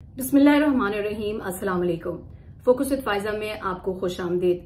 बिस्मिल्लाहिर्रहमानिर्रहीम, अस्सलाम वालेकुम। फोकस विद फायजा में आपको खुश आमदीद।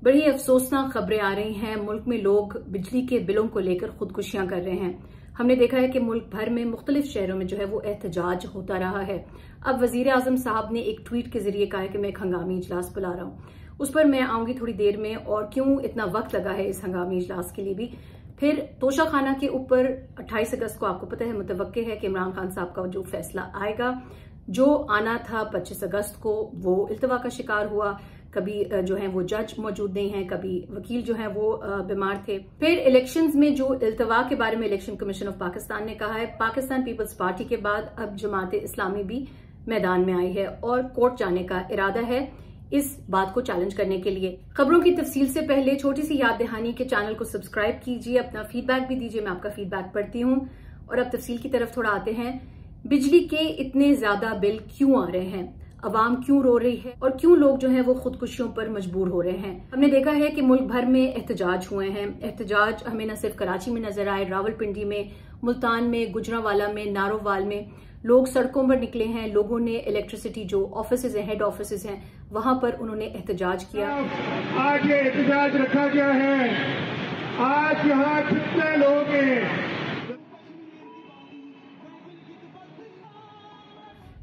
बड़ी अफसोसनाक खबरें आ रही हैं। मुल्क में लोग बिजली के बिलों को लेकर खुदकुशियां कर रहे हैं। हमने देखा है कि मुल्क भर में मुख्तलिफ शहरों में जो है वो एहतजाज होता रहा है। अब वजीर आजम साहब ने एक ट्वीट के जरिए कहा है कि मैं एक हंगामी इजलास बुला रहा हूँ। उस पर मैं आऊंगी थोड़ी देर में, और क्यों इतना वक्त लगा है इस हंगामी इजलास के लिए भी। फिर तोशा खाना के ऊपर 28 अगस्त को आपको पता है मुतवक्के है कि इमरान खान साहब का जो फैसला आएगा। जो आना था 25 अगस्त को वो इल्तवा का शिकार हुआ। कभी जो है वो जज मौजूद नहीं है, कभी वकील जो है वो बीमार थे। फिर इलेक्शंस में जो इल्तवा के बारे में इलेक्शन कमीशन ऑफ पाकिस्तान ने कहा है, पाकिस्तान पीपल्स पार्टी के बाद अब जमात इस्लामी भी मैदान में आई है और कोर्ट जाने का इरादा है इस बात को चैलेंज करने के लिए। खबरों की तफसील से पहले छोटी सी याद दहानी के चैनल को सब्सक्राइब कीजिए, अपना फीडबैक भी दीजिए, मैं आपका फीडबैक पढ़ती हूँ। और अब तफसील की तरफ थोड़ा आते हैं। बिजली के इतने ज्यादा बिल क्यों आ रहे हैं, अवाम क्यों रो रही है और क्यों लोग जो है वो खुदकुशियों पर मजबूर हो रहे हैं। हमने देखा है कि मुल्क भर में एहतजाज हुए हैं। एहतजाज हमें न सिर्फ कराची में नजर आए, रावलपिंडी में, मुल्तान में, गुजरांवाला में, नारोवाल में लोग सड़कों पर निकले हैं। लोगों ने इलेक्ट्रिसिटी जो ऑफिसेज हैं, हेड ऑफिसेज हैं, वहां पर उन्होंने एहतजाज किया। आज ये एहतजाज रखा गया है। आज यहाँ कितने लोग हैं।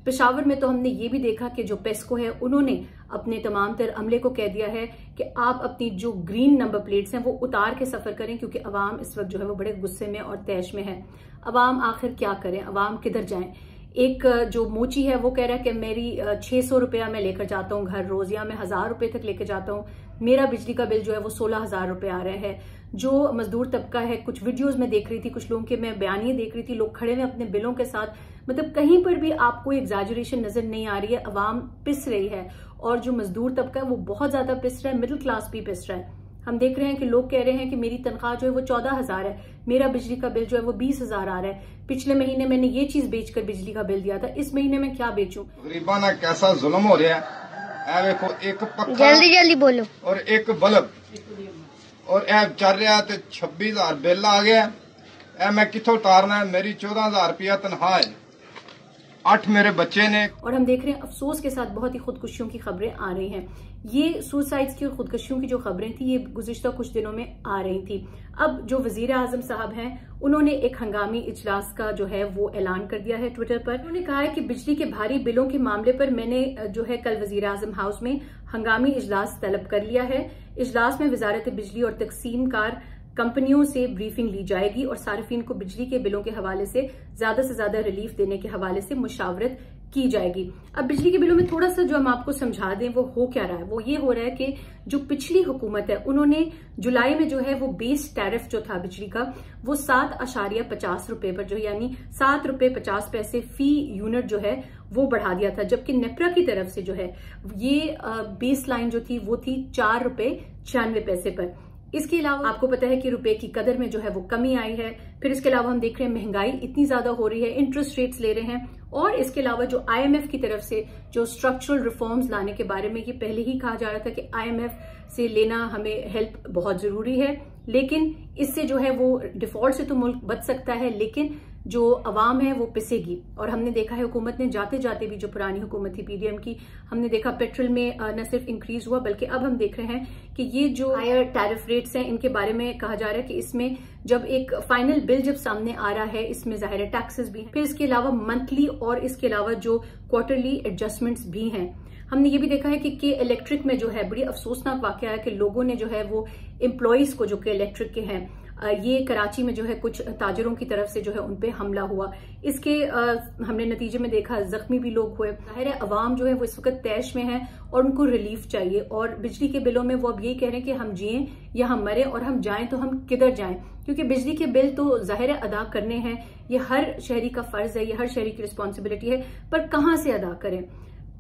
पेशावर में तो हमने ये भी देखा कि जो पेस्को है उन्होंने अपने तमाम तर अमले को कह दिया है कि आप अपनी जो ग्रीन नंबर प्लेट्स हैं वो उतार के सफर करें, क्योंकि अवाम इस वक्त जो है वो बड़े गुस्से में और तैश में है। अवाम आखिर क्या करें, अवाम किधर जाएं। एक जो मोची है वो कह रहा है कि मेरी 600 रुपया मैं लेकर जाता हूँ घर रोज, या मैं 1000 रुपए तक लेकर जाता हूँ, मेरा बिजली का बिल जो है वो 16,000 रुपए आ रहा है। जो मजदूर तबका है, कुछ वीडियोस में देख रही थी, कुछ लोगों के मैं बयानिए देख रही थी, लोग खड़े हुए अपने बिलों के साथ, मतलब कहीं पर भी आपको एग्जैजरेशन नजर नहीं आ रही है। अवाम पिस रही है और जो मजदूर तबका है वो बहुत ज्यादा पिस रहा है, मिडिल क्लास भी पिस रहा है। हम देख रहे हैं कि लोग कह रहे हैं कि मेरी तनख्वाह जो है वो 14,000 है, मेरा बिजली का बिल जो है वो 20,000 आ रहा है। पिछले महीने मैंने ये चीज बेचकर बिजली का बिल दिया था, इस महीने में क्या बेचूं। गरीबा ना कैसा जुल्म हो रहा है। देखो एक पक्का, जल्दी जल्दी बोलो, और एक बल्ब, और ए चल रहा है 26,000 बिल आ गया। ए मैं किथों उतारना है। मेरी 14,000 रुपया तनख्वाह है, 8 मेरे बच्चे ने। और हम देख रहे हैं अफसोस के साथ बहुत ही खुदकुशियों की खबरें आ रही हैं। ये सुसाइड्स की और खुदकुशियों की जो खबरें थी ये गुज़िश्ता कुछ दिनों में आ रही थी। अब जो वजीर आजम साहब हैं उन्होंने एक हंगामी इजलास का जो है वो ऐलान कर दिया है ट्विटर पर। उन्होंने कहा है कि बिजली के भारी बिलों के मामले पर मैंने जो है कल वजीर आजम हाउस में हंगामी इजलास तलब कर लिया है। इजलास में वजारत बिजली और तकसीम कार कंपनियों से ब्रीफिंग ली जाएगी और सार्फिन को बिजली के बिलों के हवाले से ज्यादा रिलीफ देने के हवाले से मुशावरत की जाएगी। अब बिजली के बिलों में थोड़ा सा जो हम आपको समझा दें वो हो क्या रहा है। वो ये हो रहा है कि जो पिछली हुकूमत है उन्होंने जुलाई में जो है वो बेस टैरिफ जो था बिजली का वो 7.50 रुपए पर जो यानी 7 रुपए 50 पैसे फी यूनिट जो है वो बढ़ा दिया था, जबकि नेपरा की तरफ से जो है ये बेस लाइन जो थी वो थी 4 रुपए 96 पैसे पर। इसके अलावा आपको पता है कि रुपए की कदर में जो है वो कमी आई है। फिर इसके अलावा हम देख रहे हैं महंगाई इतनी ज्यादा हो रही है, इंटरेस्ट रेट्स ले रहे हैं, और इसके अलावा जो IMF की तरफ से जो स्ट्रक्चरल रिफॉर्म्स लाने के बारे में ये पहले ही कहा जा रहा था कि IMF से लेना हमें हेल्प बहुत जरूरी है, लेकिन इससे जो है वो डिफॉल्ट से तो मुल्क बच सकता है लेकिन जो अवाम है वो पिसेगी। और हमने देखा है हुकूमत ने जाते जाते भी, जो पुरानी हुकूमत थी PDM की, हमने देखा पेट्रोल में न सिर्फ इंक्रीज हुआ बल्कि अब हम देख रहे हैं कि ये जो हायर टैरिफ रेट्स हैं इनके बारे में कहा जा रहा है कि इसमें जब एक फाइनल बिल जब सामने आ रहा है इसमें जाहिर है टैक्सेस भी हैं, फिर इसके अलावा मंथली और इसके अलावा जो क्वार्टरली एडजस्टमेंट्स भी हैं। हमने ये भी देखा है कि इलेक्ट्रिक में जो है बड़ी अफसोसनाक वाकया है कि लोगों ने जो है वो एम्प्लॉइज को जो कि इलेक्ट्रिक के हैं, ये कराची में जो है कुछ ताजरों की तरफ से जो है उनपे हमला हुआ। इसके हमने नतीजे में देखा जख्मी भी लोग हुए। जाहिर है अवाम जो है वो इस वक्त तैश में है और उनको रिलीफ चाहिए। और बिजली के बिलों में वो अब यही कह रहे हैं कि हम जिएं या हम मरें, और हम जाएं तो हम किधर जाएं, क्योंकि बिजली के बिल तो जाहिर है अदा करने हैं, ये हर शहरी का फर्ज है, ये हर शहरी की रिस्पॉन्सिबिलिटी है, पर कहाँ से अदा करें।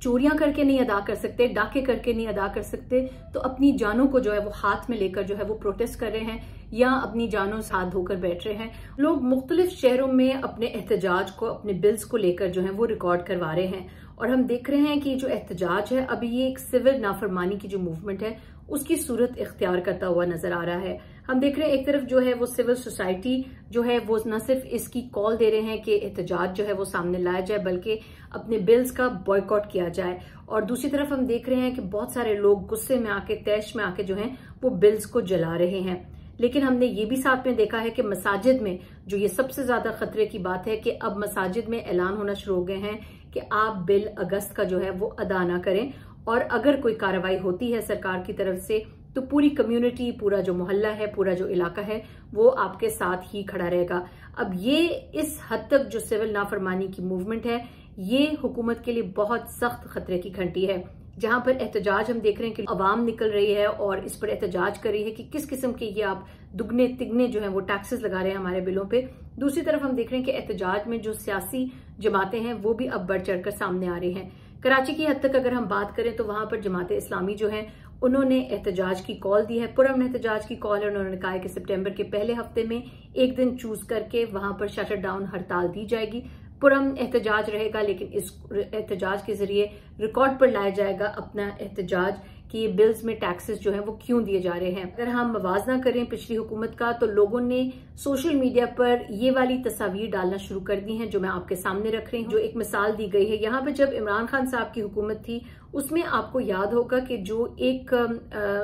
चोरियां करके नहीं अदा कर सकते, डाके करके नहीं अदा कर सकते, तो अपनी जानों को जो है वो हाथ में लेकर जो है वो प्रोटेस्ट कर रहे हैं या अपनी जानों से हाथ धोकर बैठ रहे हैं। लोग मुख्तलिफ शहरों में अपने एहतजाज को, अपने बिल्स को लेकर जो है वो रिकॉर्ड करवा रहे हैं। और हम देख रहे हैं कि जो एहतजाज है अभी ये एक सिविल नाफरमानी की जो मूवमेंट है उसकी सूरत इख्तियार करता हुआ नजर आ रहा है। हम देख रहे हैं एक तरफ जो है वो सिविल सोसाइटी जो है वो न सिर्फ इसकी कॉल दे रहे हैं कि एहतजाज जो है वो सामने लाया जाए, बल्कि अपने बिल्स का बॉयकॉट किया जाए, और दूसरी तरफ हम देख रहे हैं कि बहुत सारे लोग गुस्से में आके, तैश में आके जो है वो बिल्स को जला रहे हैं। लेकिन हमने ये भी साथ में देखा है कि मसाजिद में जो ये सबसे ज्यादा खतरे की बात है कि अब मसाजिद में ऐलान होना शुरू हो गए हैं कि आप बिल अगस्त का जो है वो अदा ना करें, और अगर कोई कार्रवाई होती है सरकार की तरफ से तो पूरी कम्युनिटी, पूरा जो मोहल्ला है, पूरा जो इलाका है वो आपके साथ ही खड़ा रहेगा। अब ये इस हद तक जो सिविल नाफरमानी की मूवमेंट है ये हुकूमत के लिए बहुत सख्त खतरे की घंटी है, जहां पर एहतजाज हम देख रहे हैं कि अवाम निकल रही है और इस पर एहतजाज कर रही है कि किस किस्म के ये आप दुगने तिगने जो है वो टैक्सेस लगा रहे हैं हमारे बिलों पे। दूसरी तरफ हम देख रहे हैं कि एहतजाज में जो सियासी जमातें हैं वो भी अब बढ़ चढ़कर सामने आ रही हैं। कराची की हद तक अगर हम बात करें तो वहां पर जमाते इस्लामी जो है उन्होंने एहतजाज की कॉल दी है, पुरअमन एहतजाज की कॉल है। उन्होंने कहा है कि सितंबर के पहले हफ्ते में एक दिन चूज करके वहां पर शटर डाउन हड़ताल दी जाएगी, पुरअमन एहतजाज रहेगा, लेकिन इस एहतजाज के जरिए रिकॉर्ड पर लाया जाएगा अपना एहतजाज कि ये बिल्स में टैक्सेस जो है वो क्यों दिए जा रहे हैं। अगर हम मवाजना करें पिछली हुकूमत का तो लोगों ने सोशल मीडिया पर ये वाली तस्वीर डालना शुरू कर दी हैं जो मैं आपके सामने रख रही हूँ, जो एक मिसाल दी गई है। यहाँ पे जब इमरान खान साहब की हुकूमत थी उसमें आपको याद होगा कि जो एक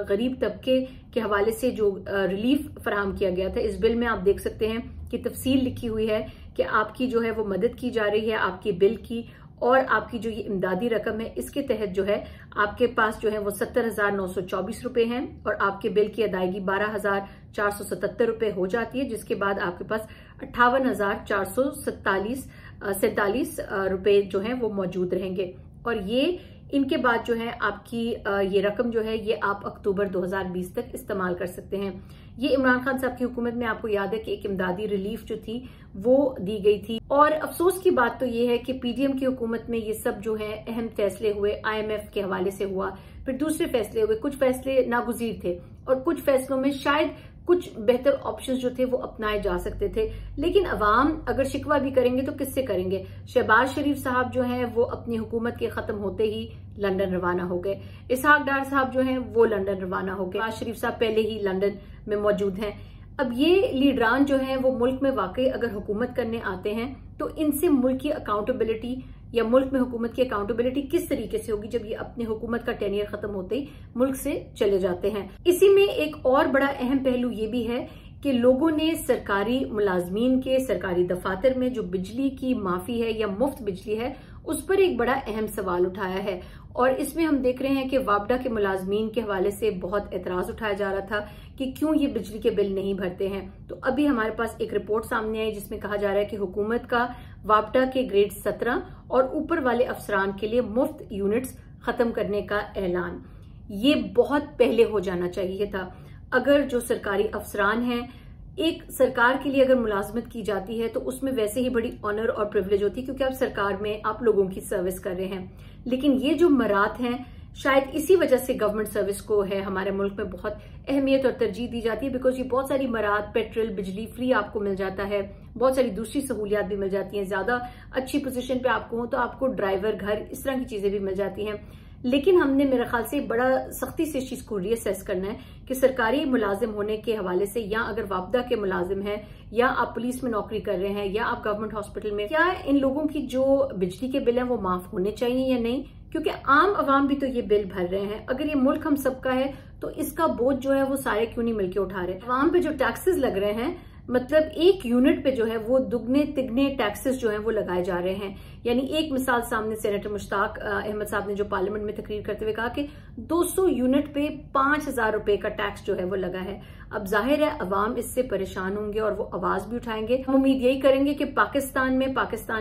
गरीब तबके के हवाले से जो रिलीफ फराहम किया गया था, इस बिल में आप देख सकते हैं कि तफसील लिखी हुई है कि आपकी जो है वो मदद की जा रही है आपके बिल की, और आपकी जो ये इमदादी रकम है इसके तहत जो है आपके पास जो है वो 70,924 रुपए हैं और आपके बिल की अदायगी 12,477 रुपए हो जाती है, जिसके बाद आपके पास 58,447 रुपए जो है वो मौजूद रहेंगे। और ये इनके बाद जो है आपकी ये रकम जो है ये आप अक्टूबर 2020 तक इस्तेमाल कर सकते हैं। ये इमरान खान साहब की हुकूमत में आपको याद है कि एक इमदादी रिलीफ जो थी वो दी गई थी। और अफसोस की बात तो ये है कि पीडीएम की हुकूमत में ये सब जो है अहम फैसले हुए, IMF के हवाले से हुआ, फिर दूसरे फैसले हुए, कुछ फैसले नागुज़ीर थे और कुछ फैसलों में शायद कुछ बेहतर ऑप्शंस जो थे वो अपनाए जा सकते थे। लेकिन अवाम अगर शिकवा भी करेंगे तो किससे करेंगे। शहबाज शरीफ साहब जो हैं वो अपनी हुकूमत के खत्म होते ही लंदन रवाना हो गए, इसहाक डार साहब जो हैं वो लंदन रवाना हो गए, शहबाज शरीफ साहब पहले ही लंदन में मौजूद हैं। अब ये लीडरान जो हैं वो मुल्क में वाकई अगर हुकूमत करने आते हैं तो इनसे मुल्क की अकाउंटेबिलिटी या मुल्क में हुकूमत की अकाउंटेबिलिटी किस तरीके से होगी जब ये अपने हुकूमत का टेनियर खत्म होते ही मुल्क से चले जाते हैं। इसी में एक और बड़ा अहम पहलू ये भी है कि लोगों ने सरकारी मुलाजमीन के सरकारी दफातर में जो बिजली की माफी है या मुफ्त बिजली है उस पर एक बड़ा अहम सवाल उठाया है। और इसमें हम देख रहे हैं कि वापडा के मुलाजमीन के हवाले से बहुत एतराज उठाया जा रहा था कि क्यों ये बिजली के बिल नहीं भरते हैं। तो अभी हमारे पास एक रिपोर्ट सामने आई जिसमें कहा जा रहा है कि हुकूमत का वापडा के ग्रेड 17 और ऊपर वाले अफसरान के लिए मुफ्त यूनिट्स खत्म करने का ऐलान, ये बहुत पहले हो जाना चाहिए था। अगर जो सरकारी अफसरान हैं, एक सरकार के लिए अगर मुलाजमत की जाती है तो उसमें वैसे ही बड़ी ऑनर और प्रिविलेज होती है क्योंकि आप सरकार में आप लोगों की सर्विस कर रहे हैं। लेकिन ये जो मरात हैं शायद इसी वजह से गवर्नमेंट सर्विस को है हमारे मुल्क में बहुत अहमियत और तरजीह दी जाती है, बिकॉज ये बहुत सारी मरात, पेट्रोल, बिजली फ्री आपको मिल जाता है, बहुत सारी दूसरी सहूलियात भी मिल जाती हैं, ज्यादा अच्छी पोजीशन पे आपको हो तो आपको ड्राइवर, घर, इस तरह की चीजें भी मिल जाती हैं। लेकिन हमने मेरे ख्याल से बड़ा सख्ती से इस चीज को रीअसेस करना है कि सरकारी मुलाजिम होने के हवाले से, या अगर वापदा के मुलाजिम हैं, या आप पुलिस में नौकरी कर रहे हैं, या आप गवर्नमेंट हॉस्पिटल में, क्या इन लोगों की जो बिजली के बिल हैं वो माफ होने चाहिए या नहीं, क्योंकि आम आवाम भी तो ये बिल भर रहे हैं। अगर ये मुल्क हम सबका है तो इसका बोझ जो है वो सारे क्यों नहीं मिलकर उठा रहे। आवाम पे जो टैक्सेस लग रहे हैं, मतलब एक यूनिट पे जो है वो दुगने तिगने टैक्सेस जो है वो लगाए जा रहे हैं। यानी एक मिसाल सामने सेनेटर मुश्ताक अहमद साहब ने जो पार्लियामेंट में तकरीर करते हुए कहा कि 200 यूनिट पे 5,000 रुपए का टैक्स जो है वो लगा है। अब जाहिर है अवाम इससे परेशान होंगे और वो आवाज भी उठाएंगे। हम उम्मीद यही करेंगे कि पाकिस्तान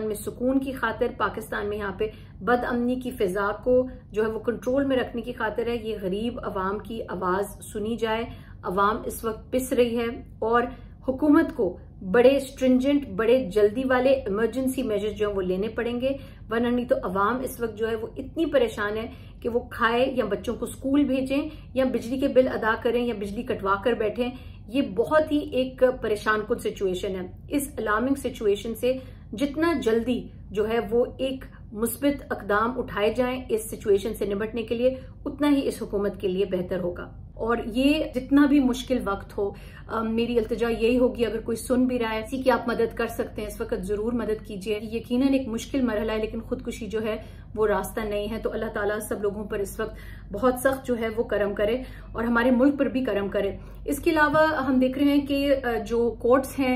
में सुकून की खातिर, पाकिस्तान में यहाँ पे बदअमनी की फिजा को जो है वो कंट्रोल में रखने की खातिर है ये गरीब अवाम की आवाज सुनी जाए। अवाम इस वक्त पिस रही है और हुकूमत को बड़े स्ट्रिंजेंट, बड़े जल्दी वाले इमरजेंसी मेजर्स जो है वो लेने पड़ेंगे, वरना नहीं तो अवाम इस वक्त जो है वो इतनी परेशान है कि वो खाए या बच्चों को स्कूल भेजें या बिजली के बिल अदा करें या बिजली कटवा कर बैठें। ये बहुत ही एक परेशान कुन सिचुएशन है। इस अलार्मिंग सिचुएशन से जितना जल्दी जो है वो एक मुस्बित इक़दाम उठाए जाएं इस सिचुएशन से निपटने के लिए, उतना ही इस हुकूमत के लिए बेहतर होगा। और ये जितना भी मुश्किल वक्त हो, मेरी इल्तिजा यही होगी, अगर कोई सुन भी रहा है किसी की आप मदद कर सकते हैं इस वक्त जरूर मदद कीजिए। यकीनन एक मुश्किल मरहला है, लेकिन खुदकुशी जो है वो रास्ता नहीं है। तो अल्लाह ताला सब लोगों पर इस वक्त बहुत सख्त जो है वो करम करे और हमारे मुल्क पर भी करम करे। इसके अलावा हम देख रहे हैं कि जो कोर्ट्स हैं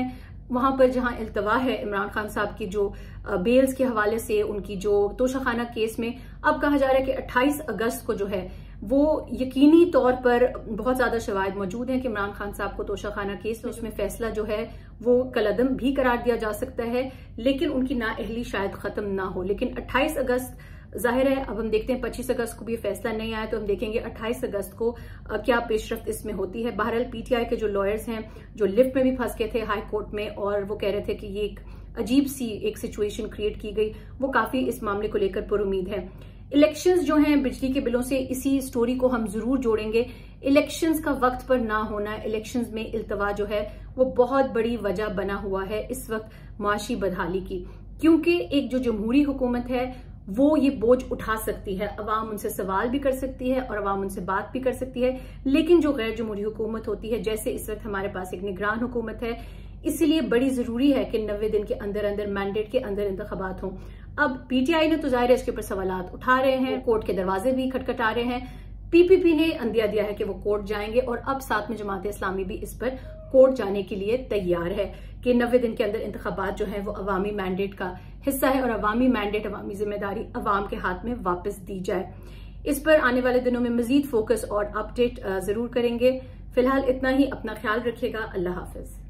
वहां पर जहां इल्तवा है इमरान खान साहब की जो बेल्स के हवाले से, उनकी जो तोशाखाना केस में अब कहा जा रहा है कि 28 अगस्त को जो है वो यकीनी तौर पर बहुत ज्यादा शवाहिद मौजूद हैं कि इमरान खान साहब को तोशाखाना केस में उसमें फैसला जो है वो कलअदम भी करार दिया जा सकता है, लेकिन उनकी नाअहली शायद खत्म ना हो। लेकिन 28 अगस्त जाहिर है, अब हम देखते हैं 25 अगस्त को भी फैसला नहीं आया तो हम देखेंगे 28 अगस्त को क्या पेशरफ्त इसमें होती है। बहरहाल पीटीआई के जो लॉयर्स हैं जो लिफ्ट में भी फंस गए थे हाई कोर्ट में और वो कह रहे थे कि ये एक अजीब सी एक सिचुएशन क्रिएट की गई, वो काफी इस मामले को लेकर पुरुमीद है। इलेक्शंस जो हैं बिजली के बिलों से, इसी स्टोरी को हम जरूर जोड़ेंगे। इलेक्शंस का वक्त पर ना होना, इलेक्शंस में इल्तवा जो है वो बहुत बड़ी वजह बना हुआ है इस वक्त माशी बदहाली की, क्योंकि एक जो जमहूरी हुकूमत है वो ये बोझ उठा सकती है, अवाम उनसे सवाल भी कर सकती है और अवाम उनसे बात भी कर सकती है। लेकिन जो गैर जमहूरी हुकूमत होती है, जैसे इस वक्त हमारे पास एक निगरान हुकूमत है, इसीलिए बड़ी जरूरी है कि 90 दिन के अंदर अंदर मैंडेट के अंदर इंतखाबात हों। अब पीटीआई ने तो जाहिर है इसके ऊपर सवालात उठा रहे हैं, कोर्ट के दरवाजे भी खटखटा रहे हैं। पीपीपी ने अंदिया दिया है कि वो कोर्ट जाएंगे और अब साथ में जमात इस्लामी भी इस पर कोर्ट जाने के लिए तैयार है कि 90 दिन के अंदर इंतखाबात जो है वो अवामी मैंडेट का हिस्सा है और अवामी मैंडेट, अवामी जिम्मेदारी अवाम के हाथ में वापस दी जाए। इस पर आने वाले दिनों में मजीद फोकस और अपडेट जरूर करेंगे। फिलहाल इतना ही, अपना ख्याल रखिएगा। अल्लाह हाफिज।